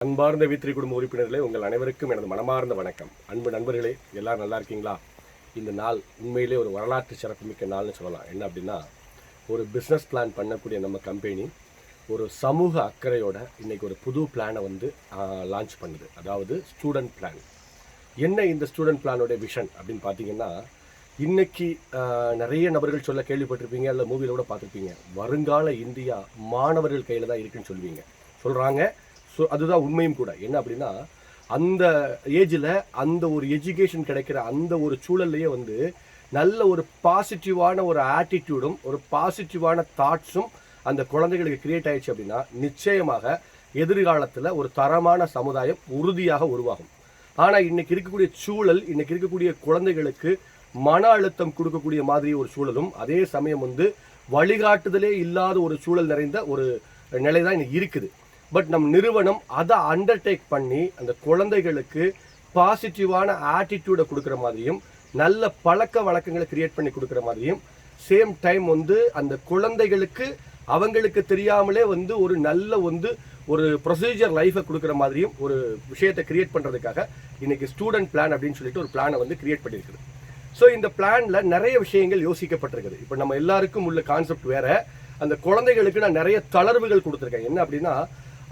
அன்பார்ந்த வீத்திரி குடும்ப உறுப்பினர்களே, உங்கள் அனைவருக்கும் எனது மனமார்ந்த வணக்கம். அன்பு நண்பர்களே, எல்லாரும் நல்லா இருக்கீங்களா? இந்த நாள் உண்மையிலே ஒரு வரலாற்று சிறப்புமிக்க நாள்னு சொல்லலாம். என்ன அப்படின்னா, ஒரு பிஸ்னஸ் பிளான் பண்ணக்கூடிய நம்ம கம்பெனி ஒரு சமூக அக்கறையோட இன்றைக்கி ஒரு புது பிளானை லான்ச் பண்ணுது. அதாவது ஸ்டூடெண்ட் பிளான். என்ன இந்த ஸ்டூடெண்ட் பிளானோட விஷன் அப்படின்னு பார்த்தீங்கன்னா, இன்றைக்கி நிறைய நபர்கள் சொல்ல கேள்விப்பட்டிருப்பீங்க, இல்லை மூவியில் கூட பார்த்துருப்பீங்க. வருங்கால இந்தியா மாணவர்கள் கையில் தான் இருக்குன்னு சொல்கிறாங்க. ஸோ அதுதான் உண்மையும் கூட. என்ன அப்படின்னா, அந்த ஏஜில் அந்த ஒரு எஜுகேஷன் கிடைக்கிற அந்த ஒரு சூழல்லையே நல்ல ஒரு பாசிட்டிவான ஒரு ஆட்டிடியூடும் ஒரு பாசிட்டிவான தாட்ஸும் அந்த குழந்தைகளுக்கு கிரியேட் ஆயிடுச்சு அப்படின்னா, நிச்சயமாக எதிர்காலத்தில் ஒரு தரமான சமுதாயம் உறுதியாக உருவாகும். ஆனால் இன்றைக்கி இருக்கக்கூடிய சூழல், இன்றைக்கி இருக்கக்கூடிய குழந்தைகளுக்கு மன அழுத்தம் கொடுக்கக்கூடிய மாதிரி ஒரு சூழலும், அதே சமயம் வழிகாட்டுதலே இல்லாத ஒரு சூழல் நிறைந்த ஒரு நிலை தான் இன்னைக்கு இருக்குது. பட் நம் நிறுவனம் அதை அண்டர்டேக் பண்ணி அந்த குழந்தைகளுக்கு பாசிட்டிவான ஆட்டிடியூடை கொடுக்குற மாதிரியும், நல்ல பழக்க வழக்கங்களை கிரியேட் பண்ணி கொடுக்குற மாதிரியும், சேம் டைம் அந்த குழந்தைகளுக்கு அவங்களுக்கு தெரியாமலே ஒரு நல்ல ஒரு ப்ரொசீஜர் லைஃபை கொடுக்குற மாதிரியும் ஒரு விஷயத்தை கிரியேட் பண்ணுறதுக்காக இன்னைக்கு ஸ்டூடெண்ட் பிளான் அப்படின்னு சொல்லிட்டு ஒரு பிளானை கிரியேட் பண்ணியிருக்குது. ஸோ இந்த பிளானில் நிறைய விஷயங்கள் யோசிக்கப்பட்டிருக்குது. இப்போ நம்ம எல்லாருக்கும் உள்ள கான்செப்ட் வேற. அந்த குழந்தைகளுக்கு நான் நிறைய தளர்வுகள் கொடுத்துருக்கேன். என்ன அப்படின்னா,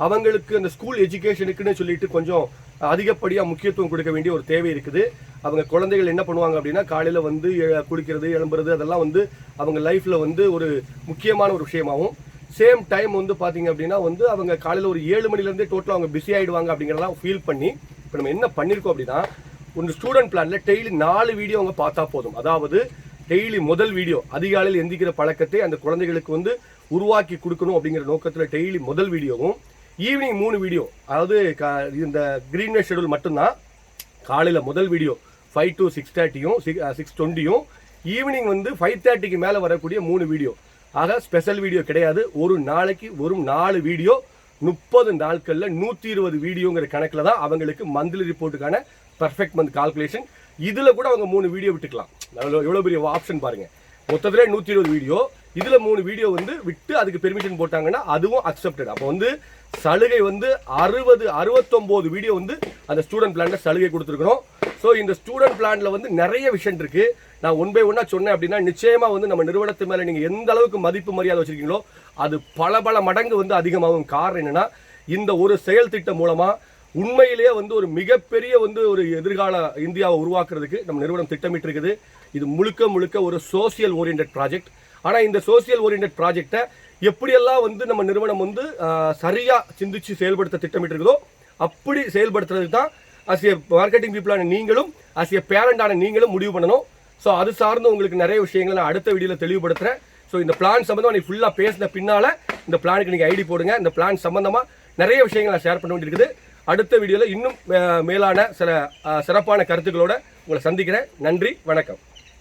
அவங்களுக்கு அந்த ஸ்கூல் எஜுகேஷனுக்குன்னு சொல்லிட்டு கொஞ்சம் அதிகப்படியாக முக்கியத்துவம் கொடுக்க வேண்டிய ஒரு தேவை இருக்குது. அவங்க குழந்தைகள் என்ன பண்ணுவாங்க அப்படின்னா, காலையில் குளிக்கிறது, எழும்புறது, அதெல்லாம் அவங்க லைஃப்பில் ஒரு முக்கியமான ஒரு விஷயமாகவும், சேம் டைம் பார்த்தீங்க அப்படின்னா அவங்க காலையில் ஒரு 7 மணிலேருந்தே டோட்டலாக அவங்க பிஸி ஆகிடுவாங்க அப்படிங்கிறதெல்லாம் ஃபீல் பண்ணி, இப்போ நம்ம என்ன பண்ணியிருக்கோம் அப்படின்னா, ஒரு ஸ்டூடெண்ட் பிளானில் டெய்லி 4 வீடியோ அவங்க பார்த்தா போதும். அதாவது டெய்லி முதல் வீடியோ அதிகாலையில் எந்திக்கிற பழக்கத்தை அந்த குழந்தைகளுக்கு உருவாக்கி கொடுக்கணும் அப்படிங்கிற நோக்கத்தில் டெய்லி முதல் வீடியோவும், ஈவினிங் 3 வீடியோ, அதாவது இந்த கிரீன்வே ஷெடியூல் மட்டும்தான். காலையில் முதல் வீடியோ 5 to 6:30யும் 6:20யும், ஈவினிங் 5:30க்கு மேலே வரக்கூடிய 3 வீடியோ. ஆக ஸ்பெஷல் வீடியோ கிடையாது. ஒரு நாளைக்கு வெறும் 4 வீடியோ, 30 நாட்களில் 120 வீடியோங்கிற கணக்கில் தான் அவங்களுக்கு மந்த்லி ரிப்போர்ட்டுக்கான பர்ஃபெக்ட் மந்த் கால்குலேஷன். இதில் கூட அவங்க 3 வீடியோ விட்டுக்கலாம். எவ்வளோ பெரிய ஆப்ஷன் பாருங்கள். மொத்தத்திலே 120 வீடியோ, இதில் 3 வீடியோ விட்டு அதுக்கு பெர்மிஷன் போட்டாங்கன்னா அதுவும் அக்செப்டட். அப்போ சலுகை 69 வீடியோ அந்த ஸ்டூடெண்ட் பிளான்ல சலுகை கொடுத்துருக்கிறோம். ஸோ இந்த ஸ்டூடெண்ட் பிளான்ல நிறைய விஷயம் இருக்கு. நான் ஒன் பை ஒன்னா சொன்னேன் அப்படின்னா, நிச்சயமா நம்ம நிறுவனத்து மேல நீங்க எந்த அளவுக்கு மதிப்பு மரியாதை வச்சிருக்கீங்களோ அது பல மடங்கு அதிகமாகும். காரணம் என்னன்னா, இந்த ஒரு செயல் திட்டம் மூலமா உண்மையிலேயே ஒரு மிகப்பெரிய ஒரு எதிர்கால இந்தியாவை உருவாக்குறதுக்கு நம்ம நிறுவனம் திட்டமிட்டு இருக்குது. இது முழுக்க ஒரு சோசியல் ஓரியன்ட் ப்ராஜெக்ட். ஆனால் இந்த சோசியல் ஓரியன்ட் ப்ராஜெக்டை எப்படியெல்லாம் நம்ம நிறுவனம் சரியா சிந்திச்சு செயல்படுத்த திட்டமிட்டு இருக்குதோ அப்படி செயல்படுத்துறதுக்கு தான் அஸ் ஏ மார்க்கெட்டிங் பீப்புளான நீங்களும், அஸ் ஏ பேரண்டான நீங்களும் முடிவு பண்ணணும். ஸோ அது சார்ந்து உங்களுக்கு நிறைய விஷயங்களை நான் அடுத்த வீடியோவில் தெளிவுபடுத்துறேன். ஸோ இந்த பிளான் சம்பந்தமாக நீ ஃபுல்லாக பேசின பின்னால இந்த பிளானுக்கு நீங்கள் ஐடி போடுங்க. இந்த பிளான் சம்பந்தமாக நிறைய விஷயங்கள் நான் ஷேர் பண்ண வேண்டியிருக்குது. அடுத்த வீடியோவில் இன்னும் மேலான சில சிறப்பான கருத்துக்களோட உங்களை சந்திக்கிறேன். நன்றி, வணக்கம்.